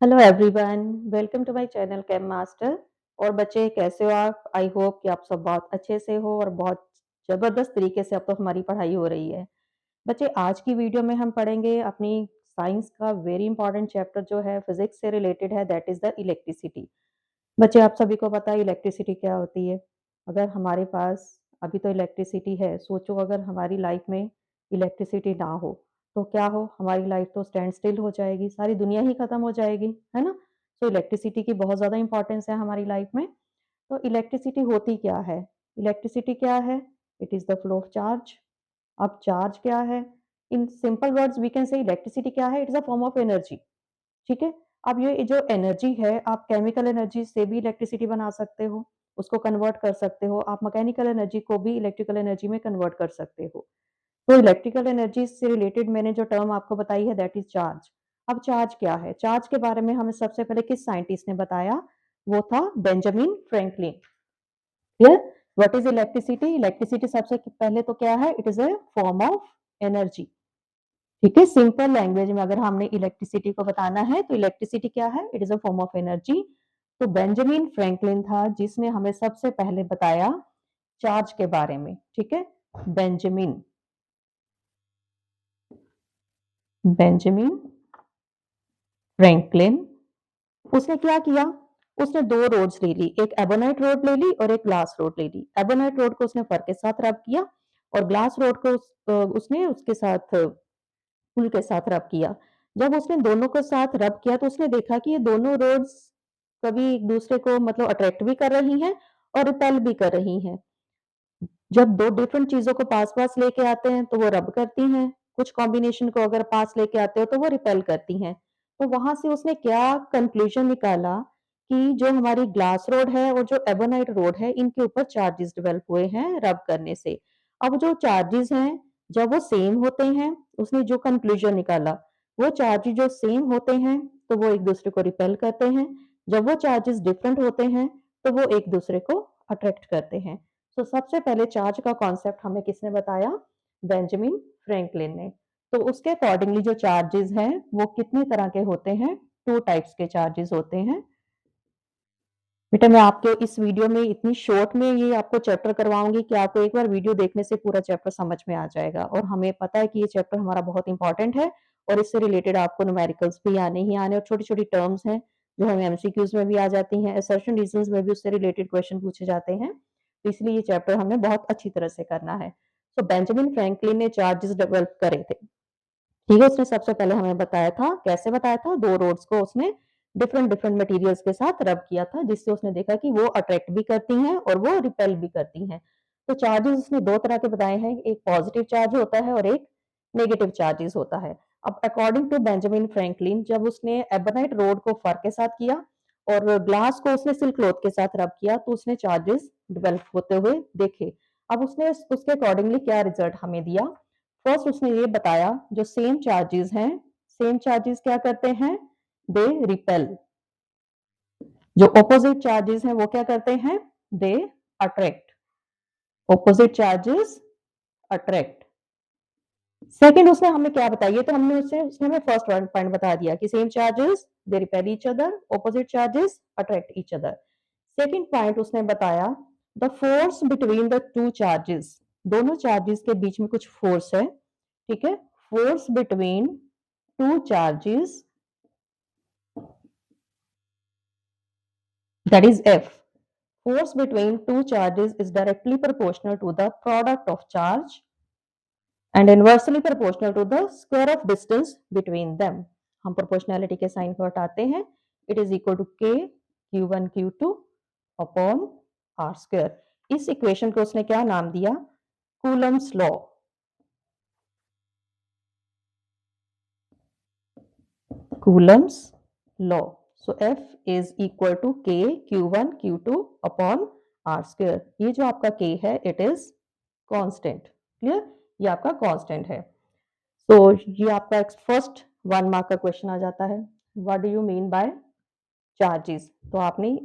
Hello everyone, welcome to my channel chem master. और बच्चे कैसे हो आप? आई होप कि आप सब बहुत अच्छे से हो और बहुत ज़बरदस्त तरीके से अब तो हमारी पढ़ाई हो रही है। बच्चे आज की वीडियो में हम पढ़ेंगे अपनी साइंस का वेरी इंपॉर्टेंट चैप्टर जो है फिजिक्स से रिलेटेड है, दैट इज़ द इलेक्ट्रिसिटी। बच्चे आप सभी को पता है इलेक्ट्रिसिटी क्या होती है। अगर हमारे पास अभी तो इलेक्ट्रिसिटी है, सोचो अगर हमारी लाइफ में इलेक्ट्रिसिटी ना हो तो क्या हो, हमारी लाइफ तो स्टैंड स्टिल हो जाएगी, सारी दुनिया ही खत्म हो जाएगी, है ना। तो इलेक्ट्रिसिटी की बहुत ज़्यादा इंपॉर्टेंस है हमारी लाइफ में। तो इलेक्ट्रिसिटी होती क्या है? इलेक्ट्रिसिटी क्या है? It is the flow of charge. अब चार्ज क्या है? In simple words we can say electricity क्या है? It is a form of energy. ठीक है। अब ये जो एनर्जी है, आप केमिकल एनर्जी से भी इलेक्ट्रिसिटी बना सकते हो, उसको कन्वर्ट कर सकते हो, आप मैकेनिकल एनर्जी को भी इलेक्ट्रिकल एनर्जी में कन्वर्ट कर सकते हो। तो इलेक्ट्रिकल एनर्जी से रिलेटेड मैंने जो टर्म आपको बताई है दैट इज चार्ज। अब चार्ज क्या है? चार्ज के बारे में हमें सबसे पहले किस साइंटिस्ट ने बताया? वो था Benjamin Franklin. Clear? What is electricity? Electricity सबसे पहले तो क्या है? It is a form of energy. ठीक है, सिंपल लैंग्वेज में अगर हमने इलेक्ट्रिसिटी को बताना है तो इलेक्ट्रिसिटी क्या है? It is a form of energy. तो बेंजामिन फ्रैंकलिन था जिसने हमें सबसे पहले बताया चार्ज के बारे में। ठीक है, बेंजामिन बेंजामिन फ्रैंकलिन। उसने क्या किया? उसने दो रोड्स ले ली, एक एबोनाइट रोड ले ली और एक ग्लास रोड ले ली। एबोनाइट रोड को उसने फर के साथ रब किया और ग्लास रोड को उसने उसके साथ फूल के साथ रब किया। जब उसने दोनों को साथ रब किया तो उसने देखा कि ये दोनों रोड्स कभी एक दूसरे को मतलब अट्रैक्ट भी कर रही हैं और रिपेल भी कर रही हैं। जब दो डिफरेंट चीजों को पास-पास लेके आते हैं तो वो रब करती हैं, कुछ कॉम्बिनेशन को अगर पास लेके आते हो तो वो रिपेल करती हैं। तो वहां से उसने क्या कंक्लूजन निकाला कि जो हमारी ग्लास रोड है और जो एबोनाइट रोड है इनके ऊपर चार्जेस डेवलप हुए हैं रब करने से। अब जो चार्जेस हैं जब वो सेम होते हैं, उसने जो कंक्लूजन निकाला, वो चार्जेस जो सेम होते हैं तो वो एक दूसरे को रिपेल करते हैं, जब वो चार्जेस डिफरेंट होते हैं तो वो एक दूसरे को अट्रैक्ट करते हैं। तो सबसे पहले चार्ज का कॉन्सेप्ट हमें किसने बताया? बेंजामिन फ्रैंकलिन ने। तो उसके अकॉर्डिंगली जो चार्जेस हैं वो कितने तरह के होते हैं? टू टाइप्स के चार्जेस होते हैं। बेटा मैं आपके इस वीडियो में इतनी शॉर्ट में ये आपको चैप्टर करवाऊंगी कि आपको एक बार वीडियो देखने से पूरा चैप्टर समझ में आ जाएगा। और हमें पता है कि ये चैप्टर हमारा बहुत इंपॉर्टेंट है और इससे रिलेटेड आपको न्यूमेरिकल्स भी आने ही आने और छोटी छोटी टर्म्स हैं जो हमें एमसीक्यूज में भी आ जाती हैं, असर्शन रीजंस में भी उससे रिलेटेड क्वेश्चन पूछे जाते हैं। तो इसलिए ये चैप्टर हमने बहुत अच्छी तरह से करना है। तो बेंजामिन फ्रैंकलिन ने चार्जेस डेवलप करे थे। ठीक है, उसने सबसे पहले हमें बताया था, कैसे बताया था? दो रोड्स को उसने डिफरेंट डिफरेंट मटेरियल्स के साथ रब किया था जिससे उसने देखा कि वो अट्रैक्ट भी करती हैं और वो रिपेल भी करती हैं। तो चार्जेस उसने दो तरह के बताए हैं, एक पॉजिटिव चार्ज होता है और एक नेगेटिव चार्जेस होता है। अब अकॉर्डिंग टू बेंजामिन फ्रैंकलिन जब उसने एबोनाइट रोड को फर के साथ किया और ग्लास को उसने सिल्क क्लॉथ के साथ रब किया तो उसने चार्जेस डेवलप होते हुए देखे। अब उसने उसके अकॉर्डिंगली क्या रिजल्ट हमें दिया? फर्स्ट उसने ये बताया जो सेम चार्जेस हैं, सेम चार्जेस क्या करते हैं? They repel. जो ऑपोजिट चार्जेस हैं वो क्या करते हैं? They attract. Opposite charges attract. Second उसने हमें क्या बताया? तो हमने उससे उसने हमें फर्स्ट पॉइंट बता दिया कि same charges they repel each other, opposite charges attract each other. Second point उसने बताया the force between the two charges. दोनों चार्जेस के बीच में कुछ फोर्स है। ठीक है, force between two charges, that is F. Force between two charges is directly proportional to the product of charge and inversely proportional to the square of distance between them. हम proportionality के sign को हटाते हैं, it is equal to K Q1 Q2 upon R square. इस equation को उसने क्या नाम दिया? Coulomb's law. Coulomb's law. So F is equal to K Q1 Q2 upon R square. ये जो आपका K है it is constant. Clear? ये आपका constant है। तो ये आपका फर्स्ट 1 मार्क का क्वेश्चन आ जाता है। What do you mean by charges? तो आपने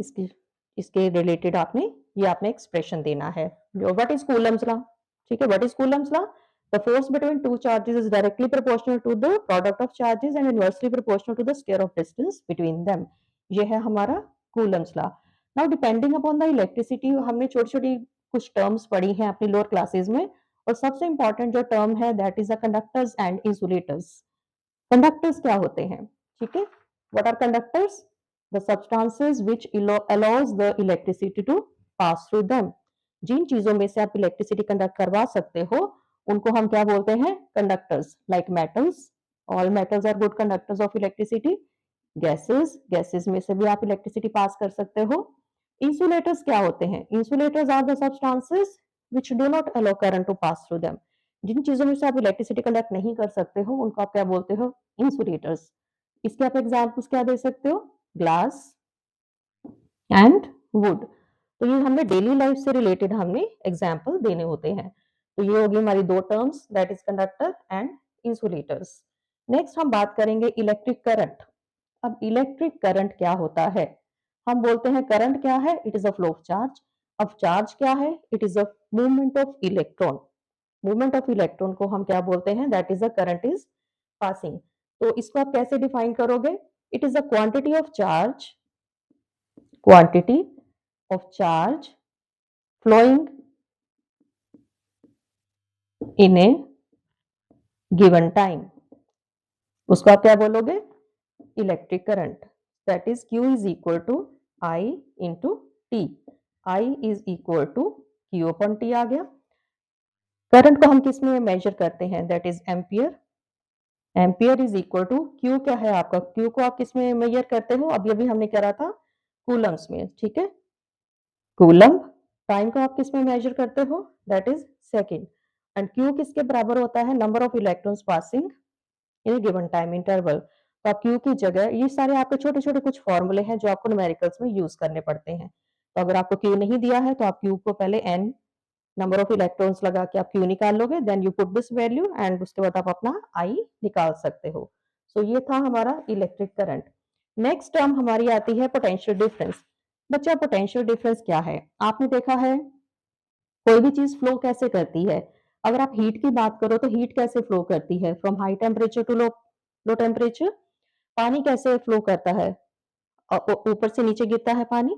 इसके रिलेटेड आपने एक्सप्रेशन देना है। What is Coulomb's law? ठीक है, what is Coulomb's law? The force between two charges is directly proportional to the product of charges and inversely proportional to the square of distance between them. ये है हमारा Coulomb's law. Now depending upon the electricity हमने छोटी छोटी कुछ terms पढ़ी हैं अपनी लोअर क्लासेस में, और सबसे इंपॉर्टेंट जो टर्म है that is the conductors and insulators. Conductors क्या होते हैं? ठीक है, what are conductors? The substances which allows the electricity to pass through them. जिन चीजों में से आप इलेक्ट्रिसिटी कंडक्ट करवा सकते हो उनको हम क्या बोलते हैं? Conductors. Like metals, all metals are good conductors of electricity. Gases, gases में से भी आप इलेक्ट्रिसिटी पास कर सकते हो. इंसुलेटर्स क्या होते हैं? Insulators are the substances which do not allow current to pass through them. जिन चीजों में से आप इलेक्ट्रिसिटी कंडक्ट नहीं कर सकते हो उनको आप क्या बोलते हो? इंसुलेटर्स. इसके आप एग्जांपल्स क्या दे सकते हो? Glass and would. तो ये हमने डेली लाइफ से रिलेटेड हमने एग्जांपल देने होते हैं. तो ये होगी हमारी दो terms, that is conductor and insulators. Next हम बात करेंगे इलेक्ट्रिक करंट. अब इलेक्ट्रिक करंट क्या होता है? हम बोलते हैं करंट क्या है? It is a flow of charge. अब चार्ज क्या है? It is a movement of electron. Movement of electron को हम क्या बोलते हैं? That is a current is passing. तो इसको आप कैसे डिफाइन करोगे? It is a quantity of charge, quantity of charge flowing in a given time. उसको आप क्या बोलोगे? Electric current. That is Q is equal to I into T. I is equal to Q upon T आ गया. Current को हम किस में मेजर करते हैं? That is ampere. Ampere is equal to Q. क्या है आपका? Q को आप किस में मेजर करते हो? अभी अभी हमने करा था कूलम्स में. ठीक है, कूलम. टाइम को आप किस में मेजर करते हो? That is second. And Q किसके बराबर होता है? Number of electrons passing in given time interval. तो आप Q की जगह, ये सारे आपके छोटे छोटे कुछ फॉर्मूले हैं जो आपको न्यूमेरिकल्स में यूज करने पड़ते हैं. तो अगर आपको Q नहीं दिया है तो आप Q को पहले n नंबर ऑफ इलेक्ट्रॉन्स लगा के आप Q निकाल लोगे, then you put this value and उसके बाद आप अपना I निकाल सकते हो. सो ये था हमारा इलेक्ट्रिक करंट. नेक्स्ट टर्म हमारी आती है पोटेंशियल डिफरेंस. बच्चा पोटेंशियल डिफरेंस क्या है? आपने देखा है कोई भी चीज फ्लो कैसे करती है? अगर आप हीट की बात करो तो हीट कैसे फ्लो करती है? From high temperature to low low temperature. पानी कैसे फ्लो करता है? ऊपर से नीचे गिरता है पानी.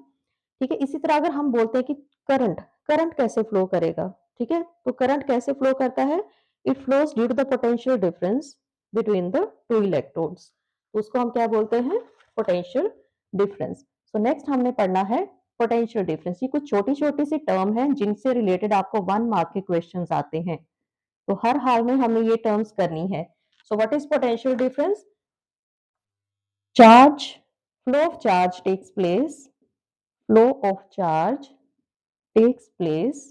ठीक है, इसी तरह अगर हम बोलते हैं कि करंट, करंट कैसे फ्लो करेगा? ठीक है, तो करंट कैसे फ्लो करता है? It flows due to the potential difference between the two electrodes. उसको हम क्या बोलते हैं? Potential difference. सो नेक्स्ट हमने पढ़ना है पोटेंशियल डिफरेंस. ये कुछ छोटी छोटी सी टर्म है जिनसे रिलेटेड आपको 1 मार्क के क्वेश्चंस आते हैं. तो हर हाल में हमें ये टर्म्स करनी है. So what is potential difference? Charge, flow of charge takes place, flow of charge takes place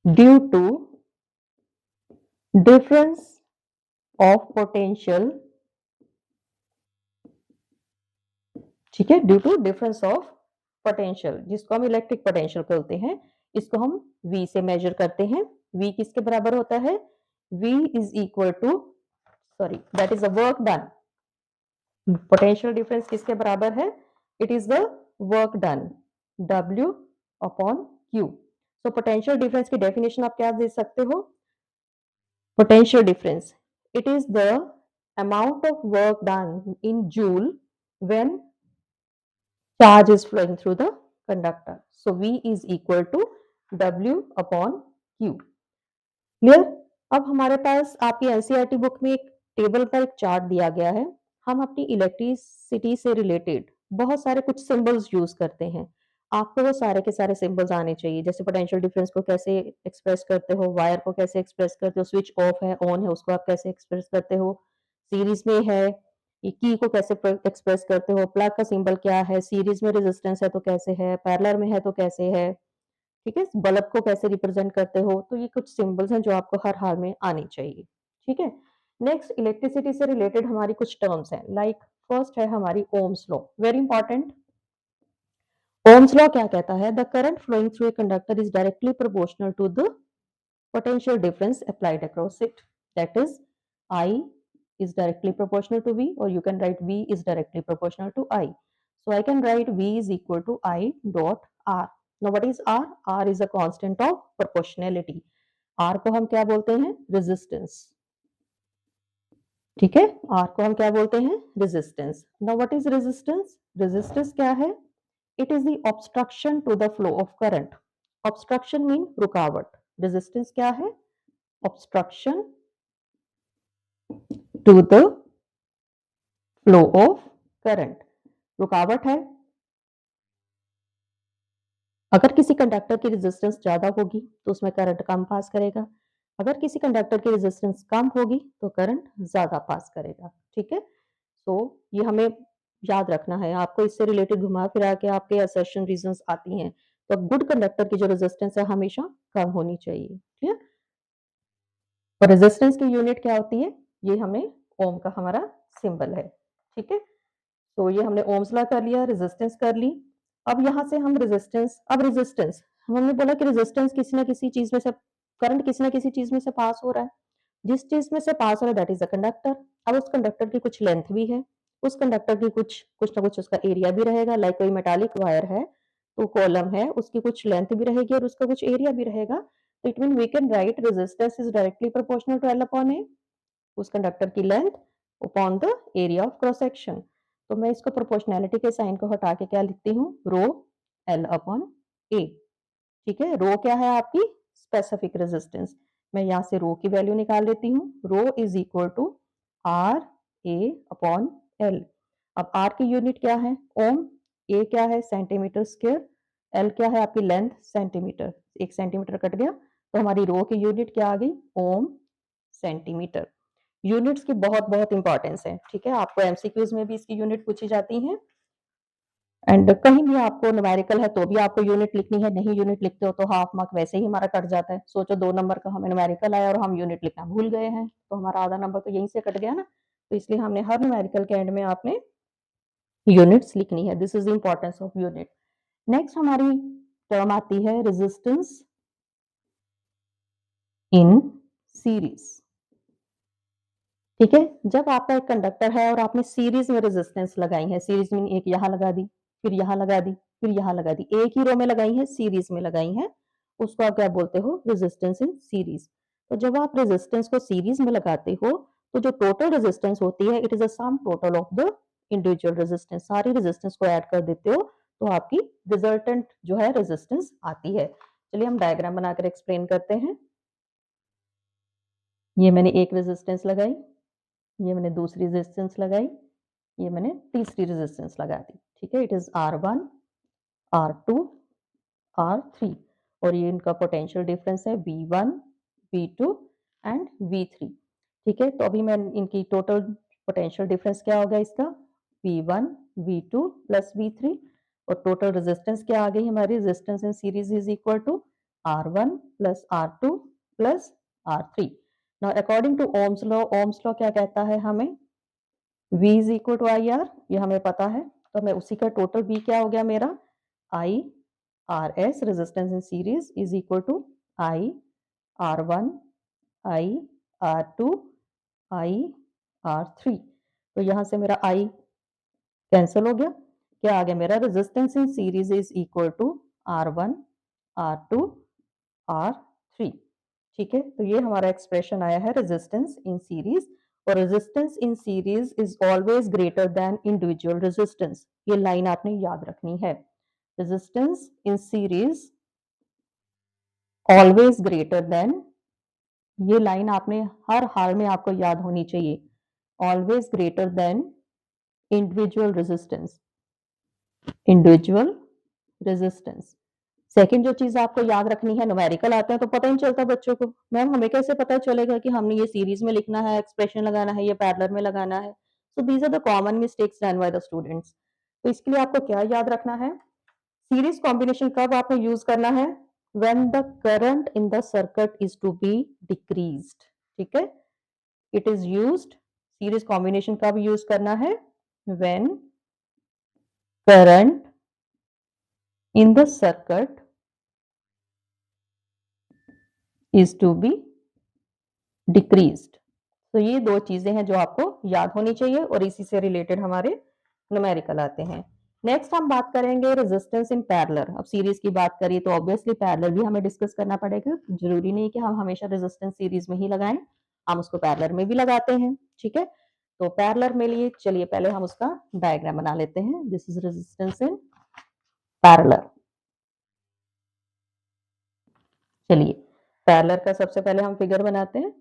due to difference of potential. ठीक है, due to difference of potential, जिसको हम इलेक्ट्रिक पोटेंशियल बोलते हैं. इसको हम V से मेजर करते हैं. V किसके बराबर होता है? V is equal to, sorry, that is the work done. Potential difference किसके बराबर है? It is the work done, W upon Q. So potential difference की डेफिनेशन आप क्या दे सकते हो? Potential difference, it is the amount of work done in joule when charge is flowing through the conductor. So V is equal to W upon Q. Clear? अब हमारे पास आपकी NCERT book में एक टेबल पर एक चार्ट दिया गया है. हम अपनी इलेक्ट्रिसिटी से रिलेटेड बहुत सारे कुछ सिंबल्स यूज करते हैं. आपको वो सारे के सारे सिंबल्स आने चाहिए. जैसे पोटेंशियल डिफरेंस को कैसे एक्सप्रेस करते हो, वायर को कैसे एक्सप्रेस करते हो, स्विच ऑफ है ऑन है उसको आप कैसे एक्सप्रेस करते हो, सीरीज में है की को कैसे एक्सप्रेस करते हो, प्लग का सिंबल क्या है, सीरीज में रेजिस्टेंस है तो कैसे है, पैरेलल में है तो कैसे है. ठीक है, बल्ब को कैसे रिप्रेजेंट करते हो. तो ये कुछ सिंबल्स हैं जो आपको हर हाल में आनी चाहिए. ठीक है, नेक्स्ट इलेक्ट्रिसिटी से रिलेटेड हमारी कुछ टर्म्स हैं. लाइक फर्स्ट है हमारी Ohm's law, very important. Ohm's law क्या कहता है? The current flowing through a conductor is directly proportional to the potential difference applied across it. That is, I is directly proportional to V, or you can write V is directly proportional to I. So I can write V is equal to I dot R. Now what is R? R is a constant of proportionality. R को हम क्या बोलते हैं? Resistance. ठीक है, are को हम क्या बोलते हैं? Resistance. Now what is resistance? Resistance क्या है? It is the obstruction to the flow of current. Obstruction mean रुकावट। रेजिस्टेंस क्या है? Obstruction to the flow of current. रुकावट है। अगर किसी कंडक्टर की रेजिस्टेंस ज्यादा होगी तो उसमें करंट कम पास करेगा, अगर किसी कंडक्टर की रेजिस्टेंस कम होगी तो करंट ज्यादा पास करेगा। ठीक है, तो ये हमें याद रखना है। आपको इससे रिलेटेड घुमा फिरा के आपके असर्शन रीजंस आती हैं, तो गुड कंडक्टर की जो रेजिस्टेंस है हमेशा कम होनी चाहिए। ठीक है, और रेजिस्टेंस की यूनिट क्या होती है? ये हमें ओम का हमारा सिंबल है। ठीक है, तो ये हमने ओम्स लॉ कर लिया, रेजिस्टेंस कर ली। अब यहाँ से हम रेजिस्टेंस, अब रेजिस्टेंस हमने बोला कि रेजिस्टेंस किसी ना किसी चीज में से, करंट किसी ना किसी चीज में से पास हो रहा है। जिस चीज में से पास हो रहा है दैट इज अ कंडक्टर। अब उस कंडक्टर की कुछ लेंथ भी है, उस कंडक्टर की कुछ कुछ ना कुछ उसका एरिया भी रहेगा। लाइक कोई मेटालिक वायर है तो कॉलम है, उसकी कुछ लेंथ भी रहेगी और उसका कुछ एरिया भी रहेगा। तो it mean we can write resistance is directly proportional to L upon A, उस कंडक्टर की length upon the area of cross section. तो मैं इसको प्रोपोर्शनैलिटी के साइन को हटा के क्या लिखती हूँ? रो एल अपॉन ए। ठीक है, रो क्या है? आपकी स्पेसिफिक रेजिस्टेंस। मैं यहाँ से रो की वैल्यू निकाल लेती हूँ। Rho is equal to R A upon L. अब आर की यूनिट क्या है? ओम। ए क्या है? Centimetre square. एल क्या है? आपकी लेंथ सेंटीमीटर। एक सेंटीमीटर कट गया तो हमारी रो की यूनिट क्या आ गई? ओम सेंटीमीटर। यूनिट्स की बहुत बहुत इंपॉर्टेंस है। ठीक है, आपको एमसीक्यूज में भी इसकी यूनिट पूछी जाती है, एंड कहीं भी आपको न्यूमेरिकल है तो भी आपको यूनिट लिखनी है। नहीं यूनिट लिखते हो तो हाफ मार्क वैसे ही हमारा कट जाता है। सोचो 2 नंबर का हमें न्यूमेरिकल आया और हम यूनिट लिखना भूल गए हैं तो हमारा आधा नंबर तो यहीं से कट गया ना। तो इसलिए हमने हर न्यूमेरिकल के एंड में आपने यूनिट्स लिखनी है। This is the importance of unit. Next हमारी टर्म आती है रेजिस्टेंस इन सीरीज। ठीक है, जब आपका एक कंडक्टर है और आपने सीरीज में रेजिस्टेंस लगाई है, सीरीज में एक यहाँ लगा दी, फिर यहाँ लगा दी, फिर यहाँ लगा दी, एक ही रो में लगाई है, सीरीज में लगाई है, उसको आप क्या बोलते हो? Resistance in series. तो जब आप रेजिस्टेंस को सीरीज में लगाते हो तो जो टोटल रेजिस्टेंस होती है it is a sum total of the individual resistance. सारी रेजिस्टेंस को ऐड कर देते हो तो आपकी रिजल्टेंट जो है रेजिस्टेंस आती है। चलिए हम डायग्राम बनाकर एक्सप्लेन करते हैं। ये मैंने एक रेजिस्टेंस लगाई, ये मैंने दूसरी रेजिस्टेंस लगाई, ये मैंने तीसरी रेजिस्टेंस लगा दी। ठीक है, it is R1, R2, R3 और ये इनका पोटेंशियल डिफरेंस है V1, V2 एंड V3। ठीक है, तो अभी मैं इनकी टोटल पोटेंशियल डिफरेंस क्या होगा इसका? V1, V2 प्लस V3 और टोटल रेजिस्टेंस क्या आ गई हमारी? Resistance in series is equal to R1 plus R2 plus R3। Now according to Ohm's law क्या कहता है हमें? V is equal to I R, ये हमें पता है। तो मैं उसी का टोटल V क्या हो गया मेरा? I R S resistance in series is equal to I R1, I R2, I R3। तो यहाँ से मेरा I कैंसिल हो गया। क्या आ गया मेरा? Resistance in series is equal to R1, R2, R3। ठीक है, तो ये हमारा एक्सप्रेशन आया है रेजिस्टेंस इन सीरीज। और resistance in series is always greater than individual resistance. ये लाइन आपने याद रखनी है। Resistance in series always greater than, ये लाइन आपने हर हाल में आपको याद होनी चाहिए। Always greater than individual resistance, individual resistance. Second जो चीज आपको याद रखनी है, न्यूमेरिकल आते हैं तो पता ही नहीं चलता बच्चों को, मैम हमें कैसे पता चलेगा कि हमने ये सीरीज में लिखना है, एक्सप्रेशन लगाना है, ये पैरेलल में लगाना है। So these are the common mistakes done by the students. तो इसके लिए आपको क्या याद रखना है? सीरीज कॉम्बिनेशन कब आपने यूज करना है? When the current in the circuit is to be decreased. ठीक है, it is used, series combination कब यूज करना है? When current in the circuit is to be decreased। तो ये दो चीजें हैं जो आपको याद होनी चाहिए और इसी से रिलेटेड हमारे न्यूमेरिकल आते हैं। नेक्स्ट हम बात करेंगे रेजिस्टेंस इन पैरेलल। अब सीरीज की बात करिए तो ऑब्वियसली पैरेलल भी हमें डिस्कस करना पड़ेगा। जरूरी नहीं कि हम हमेशा रेजिस्टेंस सीरीज में ही लगाएं, हम उसको पैरेलल में भी लगाते हैं। ठीक है, तो पैरेलल में लिए चलिए पहले हम उसका डायग्राम बना लेते हैं। This is resistance in parallel. चलिए पैरेलल का सबसे पहले हम फिगर बनाते हैं।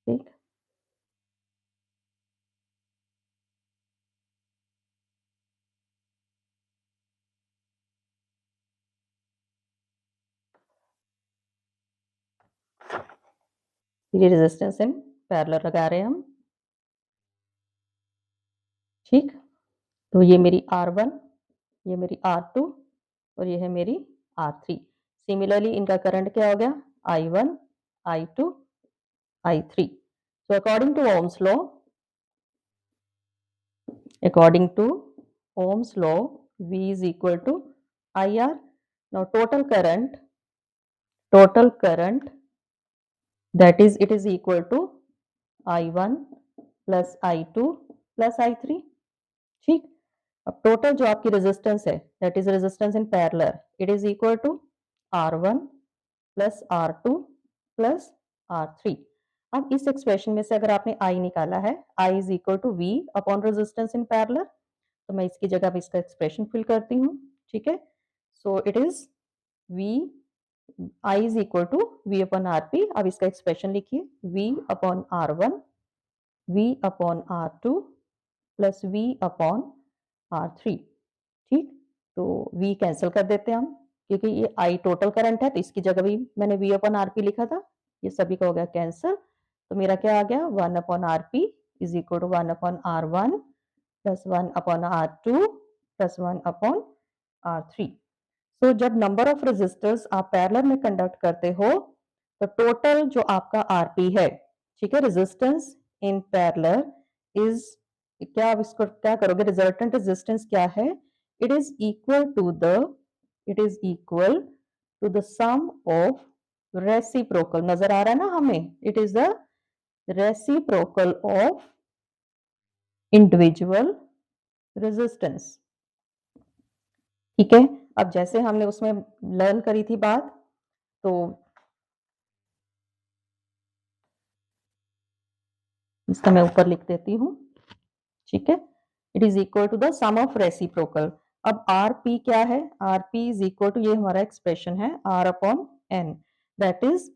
ठीक, ये रेजिस्टेंस इन पैरेलल लगा रहे हैं हम। ठीक, तो ये मेरी R1, ये मेरी R2 और ये है मेरी R3। सिमिलरली इनका करंट क्या हो गया, I1, I2, I3। So according to Ohm's law, V is equal to IR. Now total current that is it is equal to I1 plus I2 plus I3। ठीक, अब टोटल जो आपकी resistance है that is resistance in parallel, it is equal to R1 plus R2 plus R3। अब इस expression में से अगर आपने I निकाला है, I is equal to V upon resistance in parallel, तो मैं इसकी जगह पे इसका एक्सप्रेशन फिल करती हूँ। ठीक है, so it is V, I is equal to V upon RP। अब इसका एक्सप्रेशन लिखिए, V upon R1, V upon R2 plus V upon R3। ठीक, तो V कैंसिल कर देते हैं हम, क्योंकि ये I टोटल करंट है तो इसकी जगह भी मैंने V अपॉन RP लिखा था, ये सभी का हो गया कैंसिल। तो मेरा क्या आ गया, 1 upon RP is equal to 1 upon R1 plus 1 upon R2 plus 1 upon R3। तो जब नंबर ऑफ रेजिस्टर्स आप पैरेलल में कंडक्ट करते हो तो टोटल जो आपका आरपी है, ठीक है, रेजिस्टेंस इन पैरेलल इज क्या, आप इसको क्या करोगे, रिजल्टेंट रेजिस्टेंस क्या है, it is equal to the sum of reciprocal. नजर आ रहा है ना हमें, it is the reciprocal of individual resistance. ठीक है, अब जैसे हमने उसमें लर्न करी थी बात, तो इसका मैं ऊपर लिख देती हूँ। ठीक है, it is equal to the sum of reciprocal. अब आर पी क्या है, R P is equal to, ये हमारा एक्सप्रेशन है, R upon N, that is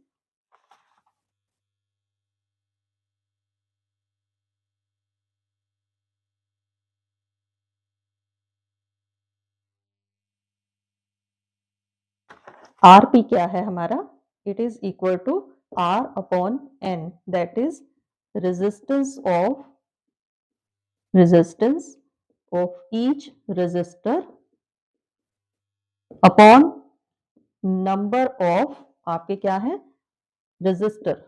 R P क्या है हमारा, it is equal to R upon N, that is resistance of each resistor upon number of आपके क्या है रेजिस्टर,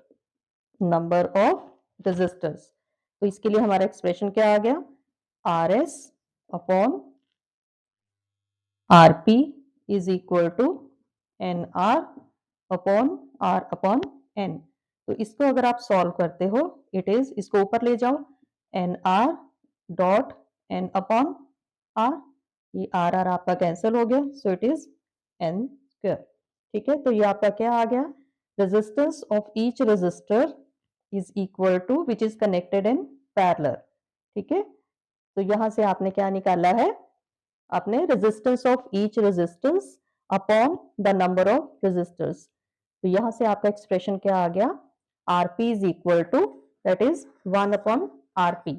नंबर ऑफ रेजिस्टर्स। तो इसके लिए हमारा एक्सप्रेशन क्या आ गया, R S upon R P is equal to N R upon N. तो इसको अगर आप सॉल्व करते हो, इट इज, इसको ऊपर ले जाओ, N R dot N upon R, ये आर आर आपका कैंसिल हो गया, so it is N square. ठीक है, तो ये आपका क्या आ गया, resistance of each resistor is equal to which is connected in parallel. ठीक है, तो यहां से आपने क्या निकाला है, आपने resistance of each resistance upon the number of resistors. तो यहां से आपका एक्सप्रेशन क्या आ गया, RP is equal to that is 1 upon RP.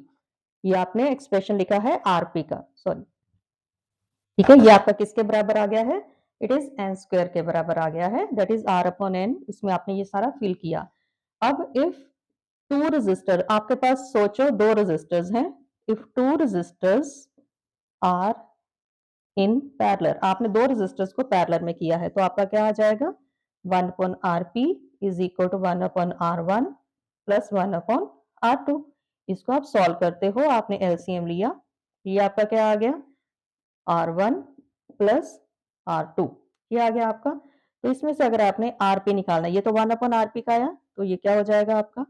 ये आपने एक्सप्रेशन लिखा है आरपी का, सॉरी। ठीक है, ये आपका किसके बराबर आ गया है, इट इज एन स्क्वायर के बराबर आ गया है, that is R upon N. इसमें आपने ये सारा फिल किया। अब इफ टू रेजिस्टर, आपके पास सोचो दो रेजिस्टर्स हैं, if two resistors are in parallel, आपने दो रेजिस्टर्स को पैरेलल में किया है, तो आपका क्या आ जाएगा, 1 upon R P is equal to 1 upon R one plus 1 upon R two. इसको आप सॉल्व करते हो, आपने एलसीएम लिया, ये आपका क्या आ गया, R1 प्लस R2, ये आ गया आपका। तो इसमें से अगर आपने आरपी निकालना है, ये तो 1/RP का आया, तो ये क्या हो जाएगा आपका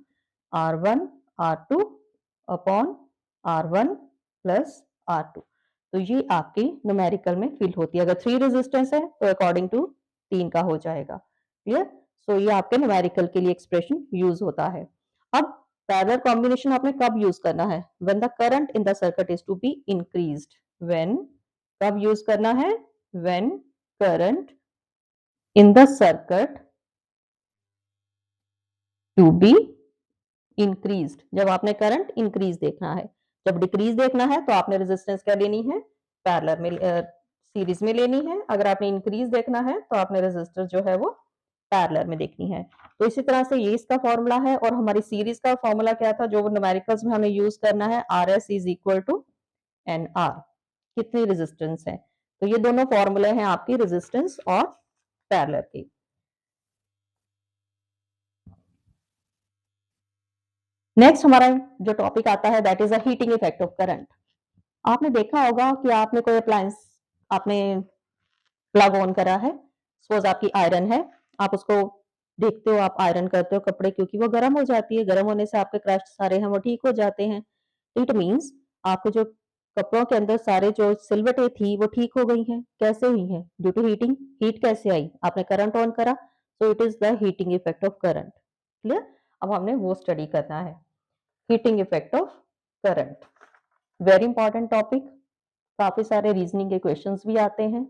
R1 R2 upon R1 plus R2। तो ये आपकी न्यूमेरिकल में फिल होती है। अगर 3 रेजिस्टेंस है तो अकॉर्डिंग टू 3 का हो जाएगा। क्लियर? सो ये आपके न्यूमेरिकल के लिए एक्सप्रेशन यूज होता है। अब पैरेलल कॉम्बिनेशन आपने कब यूज करना है? When the current in the circuit is to be increased. When कब यूज करना है? When current in the circuit to be increased. जब आपने करंट इंक्रीज देखना है। जब डिक्रीज देखना है तो आपने रेजिस्टेंस क्या लेनी है? पैरेलल में सीरीज में लेनी है। अगर आपने इंक्रीज देखना है तो आपने रेजिस्टर जो है वो पैरेलल में देखनी है। तो इसी तरह से ये इसका फॉर्मूला है और हमारी सीरीज का फॉर्मूला क्या था जो न्यूमेरिकल्स में हमें यूज करना है? RS is equal to NR। कितनी रेजिस्टेंस है? तो ये दोनों फॉर्मूले हैं आपकी रेजिस्टेंस और पैरेलल के। नेक्स्ट हमारा जो टॉपिक आता है that is a heating effect of current. आपने देखा होगा कि आपने कोई अप्लायंस आपने प्लग ऑन करा है, सपोज आपकी आयरन है, आप उसको देखते हो, आप आयरन करते हो कपड़े क्योंकि वो गर्म हो जाती है, गर्म होने से आपके क्रस्ट सारे हैं वो ठीक हो जाते हैं। इट मीन्स आपके जो कपड़ों के अंदर सारे जो सिलवटें थी वो ठीक हो गई हैं। कैसे हुई हैं? Due to heating. हीट कैसे आई? आपने करंट ऑन करा, सो it is the heating effect of current. Clear? अब हमने वो स्टडी करना है, heating effect of current. Very important topic. काफी सारे रीजनिंग के क्वेश्चंस भी आते हैं।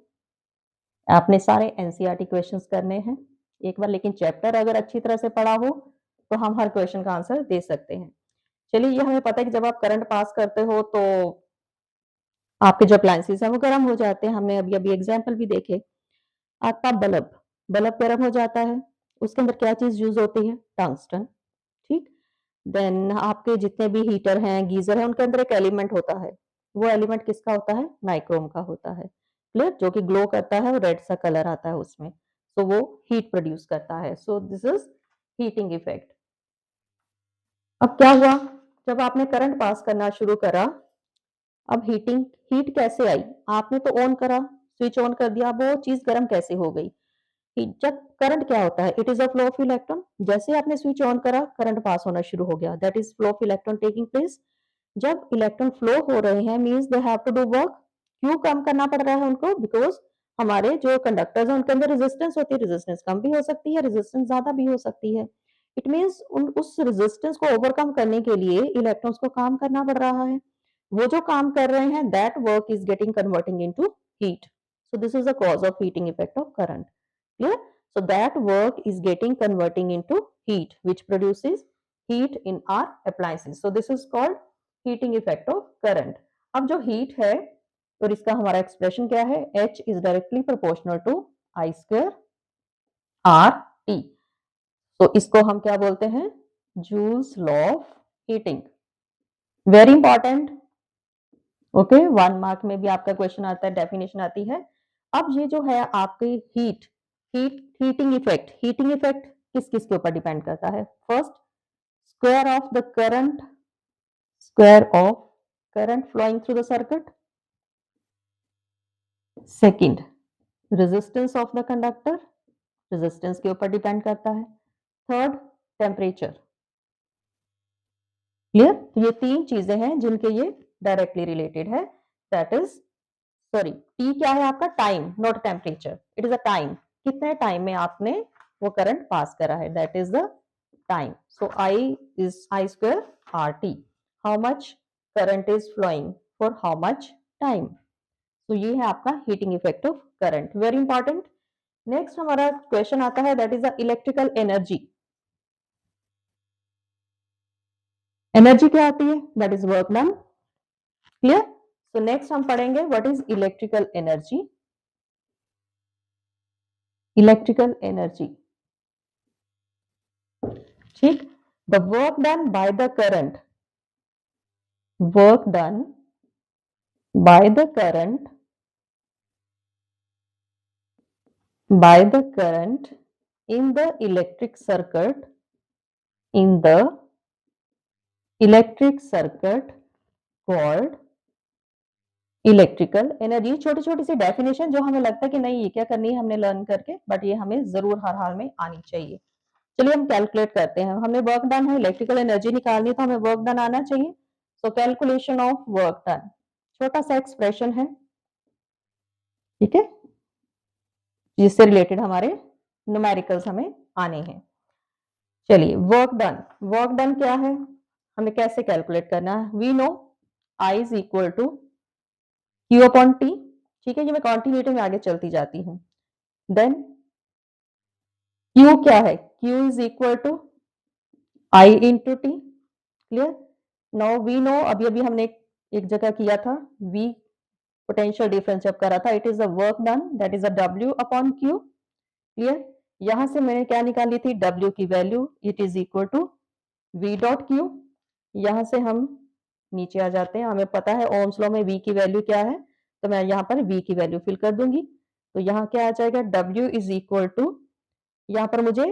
आपने सारे एनसीईआरटी क्वेश्चंस करने हैं एक बार, लेकिन चैप्टर अगर अच्छी तरह से पढ़ा हो तो हम हर क्वेश्चन का आंसर दे सकते हैं। चलिए, ये हमें पता है कि जब आप करंट पास करते हो तो आपके जो अप्लायंसेस हैं वो गर्म हो जाते हैं। हमने अभी अभी एग्जाम्पल भी देखे। आपका बल्ब बल्ब गर्म हो जाता है, उसके अंदर क्या चीज यूज होती है? टंगस्टन। ठीक। देन आपके जितने भी हीटर हैं, गीजर है, उनके अंदर एक एलिमेंट होता है। वो एलिमेंट किसका होता है? नाइक्रोम का होता है। क्लियर? जो कि ग्लो करता है और रेड सा कलर आता है उसमें, तो वो हीट प्रोड्यूस करता है। So this is heating effect. अब क्या हुआ? जब आपने करंट पास करना शुरू करा, अब हीट कैसे आई? आपने तो ऑन करा, स्विच ऑन कर दिया, अब वो चीज गर्म कैसे हो गई? जब करंट क्या होता है? It is a flow of electron. जैसे आपने स्विच ऑन करा, करंट पास होना शुरू हो गया, that is flow of electron taking place. जब इलेक्ट्रॉन फ्लो हो रहे हैं means they have to do work. क्यों काम करना पड़ रहा है उनको? बिकॉज हमारे जो कंडक्टर्स हैं उनके अंदर रेजिस्टेंस होती है, रेजिस्टेंस कम भी हो सकती है, रेजिस्टेंस ज्यादा भी हो सकती है। इट मींस उस रेजिस्टेंस को ओवरकम करने के लिए इलेक्ट्रॉन्स को काम करना पड़ रहा है। वो जो काम कर रहे हैं that work is getting converting into heat. So this is the cause of heating effect of current. Clear? So that work is getting converting into heat, which produces heat in our appliances. So this is called heating effect of current. अब जो heat है और इसका हमारा expression क्या है? H is directly proportional to I square R T. तो इसको हम क्या बोलते हैं? Joules law of heating. Very important. Okay, 1 mark में भी आपका क्वेश्चन आता है, डेफिनेशन आती है। अब ये जो है आपकी हीटिंग इफेक्ट किस किस के ऊपर डिपेंड करता है? First, square of current flowing through the circuit. Second, resistance of the conductor, resistance के ऊपर डिपेंड करता है। Third, temperature. क्लियर? तो ये 3 चीजें हैं जिनके ये डायरेक्टली रिलेटेड है। दैट इज, सॉरी, टी क्या है आपका? Time, not temperature. It is a time. कितने टाइम में आपने वो करंट पास करा है, that is the time. So I is I square R T. How much current is flowing for how much time. तो ये है आपका heating effect of current. Very important. Next हमारा क्वेश्चन आता है that is the electrical energy. Energy क्या आती है? That is work done. Clear? So next हम पढ़ेंगे what is electrical energy. Electrical energy, ठीक। The work done by the current, work done by the current, by the current in the electric circuit, in the electric circuit called electrical energy, छोटी-छोटी सी definition जो हमें लगता है कि नहीं ये क्या करनी है हमने लर्न करके, बट ये हमें ज़रूर हर हाल में आनी चाहिए। चलिए हम कैलकुलेट करते हैं। हमने वर्क डन है, इलेक्ट्रिकल एनर्जी निकालनी है तो हमें वर्क डन आना चाहिए। So calculation of work done, छोटा-सा एक्सप्रेशन है, ठीक है? जिससे रिलेटेड हमारे न्यूमेरिकल्स हमें आने हैं। चलिए वर्क डन क्या है? हमें कैसे कैलकुलेट करना है? We know I is equal to Q upon T, ठीक है? ये मैं कंटिन्यूटी में आगे चलती जाती हूँ। देन Q क्या है? Q is equal to I into T, clear? Now we know अभी-अभी हमने एक जगह किया था, V पोटेंशियल डिफरेंस जब करा था, it is the work done that is a W upon Q, clear? यहाँ से मैंने क्या निकाली थी? W की value, it is equal to V dot Q। यहाँ से हम नीचे आ जाते हैं, हमें पता है ओह्म्स लॉ में V की वैल्यू क्या है, तो मैं यहाँ पर V की वैल्यू फिल कर दूंगी। तो यहाँ क्या आ जाएगा? W इज इक्वल टू, यहाँ पर मुझे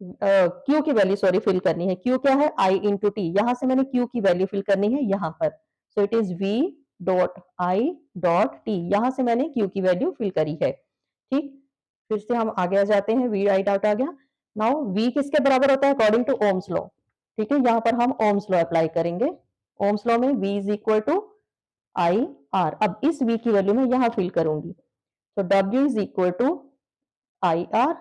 Q की वैल्यू सॉरी फिल करनी है। Q क्या है? I इंटू टी, यहाँ से मैंने Q की वैल्यू फिल करनी है यहाँ पर। सो it is V dot I dot T, यहाँ से मैंने Q की वैल्यू फिल करी है, ठीक? फिर से हम आगे आ जाते हैं, V आई डॉट आ गया। नाउ V किसके बराबर होता है अकॉर्डिंग टू ओह्म्स लॉ, ठीक है? यहाँ पर हम ओह्म्स लॉ अप्लाई करेंगे। ओह्म्स लॉ में V is equal to I R. अब इस V की वैल्यू मैं यहाँ फिल करूंगी, तो W is equal to I R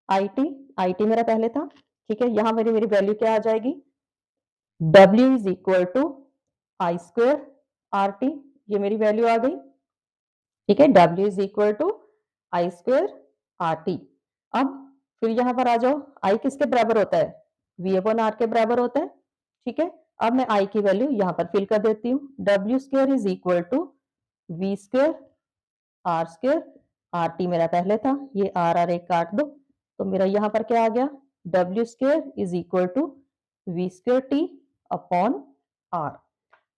I T, I T मेरा पहले था, ठीक है? यहाँ मेरी वैल्यू क्या आ जाएगी? W is equal to I square R T, ये मेरी वैल्यू आ गई, ठीक है? W is equal to I square R T. अब फिर यहाँ पर आ जाओ, I किसके बराबर होता है? V अपॉन आर के बराबर होता है, ठीक है? अब मैं I की वैल्यू यहाँ पर फिल कर देती हूँ। W square is equal to V square R square, R T मेरा पहले था, ये आर आर एक काट दो, तो मेरा यहाँ पर क्या आ गया? W square is equal to V square T upon R.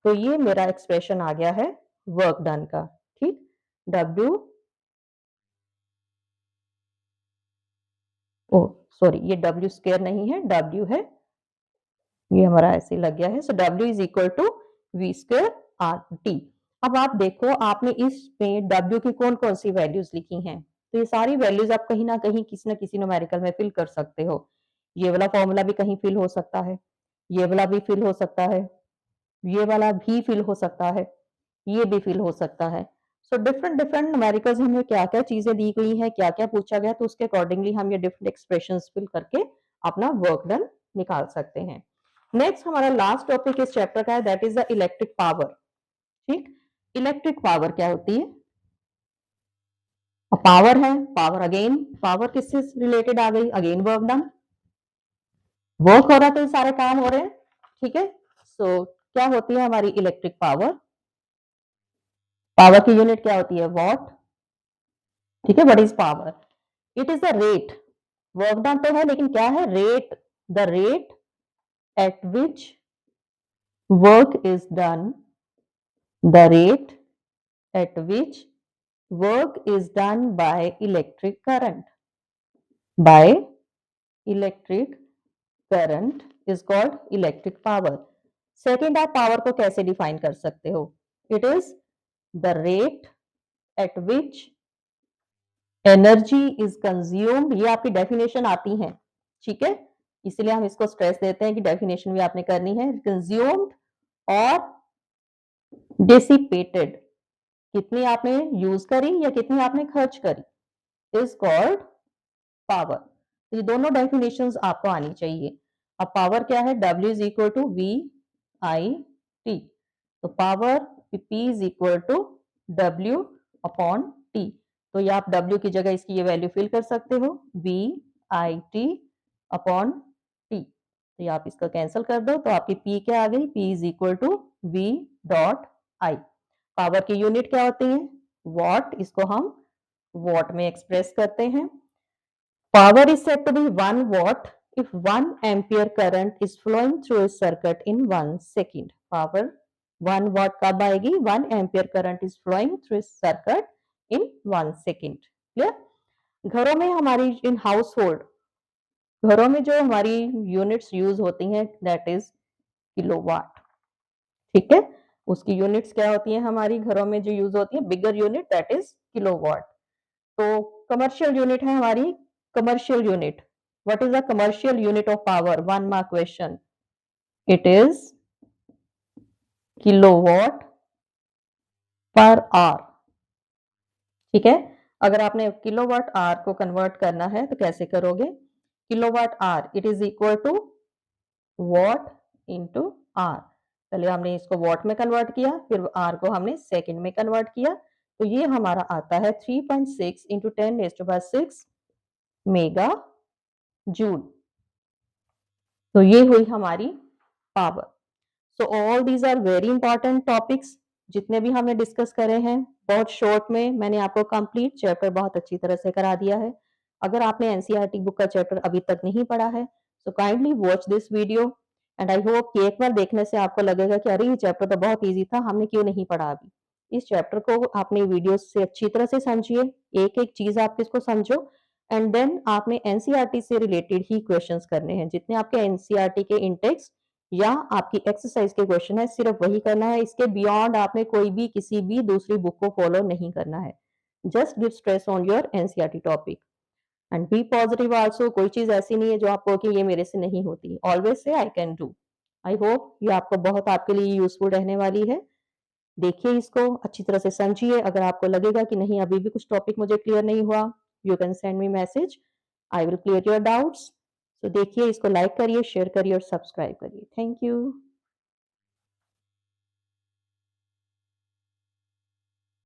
तो ये मेरा एक्सप्रेशन आ गया है वर्क डन का, ठीक? W, ओ सॉरी, ये W स्क्वायर नहीं है, W है, ये हमारा ऐसे लग गया है। So W is equal to V square R T. अब आप देखो, आपने इसमें W की कौन-कौन सी वैल्यूज लिखी हैं, तो ये सारी वैल्यूज आप कहीं ना कहीं किसी न किसी न्यूमेरिकल में फिल कर सकते हो। ये वाला फॉर्मूला भी कहीं फिल हो सकता है, ये वाला भी फिल हो सकता है, ये वाला भी फिल हो सकता है, ये भी फिल हो सकता है। सो डिफरेंट डिफरेंट न्यूमेरिकल्स हमें क्या-क्या चीजें दी गई हैं, क्या-क्या पूछा गया, तो उसके अकॉर्डिंगली हम ये डिफरेंट एक्सप्रेशंस फिल करके अपना वर्क डन निकाल सकते हैं। नेक्स्ट हमारा लास्ट टॉपिक इस चैप्टर का है, that is the electric power, ठीक? इलेक्ट्रिक पावर क्या होती है? पावर है, पावर अगेन, पावर किससे रिलेटेड आ गई? अगेन वर्क डन, वर्क हो रहा है तो ये सारे काम हो रहे हैं, ठीक है? सो क्या होती है हमारी इलेक्ट्रिक पावर? पावर की यूनिट क्या होती है? वॉट, ठीक है? What is power? It is the rate, work done तो है लेकिन क्या है? Rate, the rate at which work is done, the rate at which work is done by electric current. By electric current is called electric power. Second, आप power को कैसे define कर सकते हो? It is the rate at which energy is consumed. ये आपकी definition आती है, ठीक है? इसलिए हम इसको स्ट्रेस देते हैं कि डेफिनेशन भी आपने करनी है। कंज्यूम्ड और डिसिपेटेड, कितनी आपने यूज करी या कितनी आपने खर्च करी, इज कॉल्ड पावर। तो ये दोनों डेफिनेशंस आपको आनी चाहिए। अब पावर क्या है? W is equal to V I T, तो power P is equal to W upon T. तो ये आप W की जगह इसकी ये वैल्यू फिल कर सकते हो, V I T upon T. तो ये आप इसका कैंसिल कर दो, तो आपकी P क्या आ गई? P is equal to V dot I. Power की यूनिट क्या होती है? वॉट, इसको हम वॉट में एक्सप्रेस करते हैं। Power is said to be 1 watt if 1 ampere current is flowing through a circuit in 1 second. Power 1 watt कब आएगी? 1 ampere current is flowing through a circuit in 1 second. Clear? घरों में हमारी इन हाउस होल्ड, घरों में जो हमारी units use होती हैं दैट इज किलोवाट, ठीक है? उसकी यूनिट्स क्या होती हैं हमारी घरों में जो यूज होती है, bigger unit that is kilowatt. तो कमर्शियल यूनिट है हमारी commercial unit. What is the commercial unit of power? 1 mark question. It is kilowatt per hour. ठीक है, अगर आपने किलोवाट आवर को कन्वर्ट करना है तो कैसे करोगे? Kilowatt hour it is equal to watt into R. पहले हमने इसको वॉट में कन्वर्ट किया, फिर आर को हमने सेकंड में कन्वर्ट किया, तो ये हमारा आता है 3.6 इंटू 10⁻6 मेगा जूल। तो ये हुई हमारी power. So all these are very important topics जितने भी हमने डिस्कस करे हैं, बहुत शॉर्ट में मैंने आपको कंप्लीट चैप्टर बहुत अच्छी तरह से करा दिया है। अगर आपने एनसीईआरटी बुक का चैप्टर अभी तक नहीं पढ़ा है, so kindly watch this video and I hope कि एक बार देखने से आपको लगेगा कि अरे ये चैप्टर तो बहुत ईजी था, हमने क्यों नहीं पढ़ा अभी। इस चैप्टर को आपने वीडियो से अच्छी तरह से समझिए, एक एक चीज आप इसको समझो एंड देन आपने एनसीईआरटी से रिलेटेड ही क्वेश्चंस करने हैं। जितने आपके एनसीईआरटी के इंटेक्स या आपकी एक्सरसाइज के क्वेश्चन है सिर्फ वही करना है, इसके बियॉन्ड आपने कोई भी किसी भी दूसरी बुक को फॉलो नहीं करना है। Just give stress on your NCERT topic and be positive also. कोई चीज ऐसी नहीं है जो आपको कि ये मेरे से नहीं होती, always say I can do. I hope ये आपको बहुत आपके लिए यूजफुल रहने वाली है। देखिए इसको अच्छी तरह से समझिए। अगर आपको लगेगा कि नहीं अभी भी कुछ टॉपिक मुझे क्लियर नहीं हुआ, you can send me message, I will clear your doubts. तो देखिए इसको लाइक करिए, शेयर करिए और सब्सक्राइब करिए। Thank you.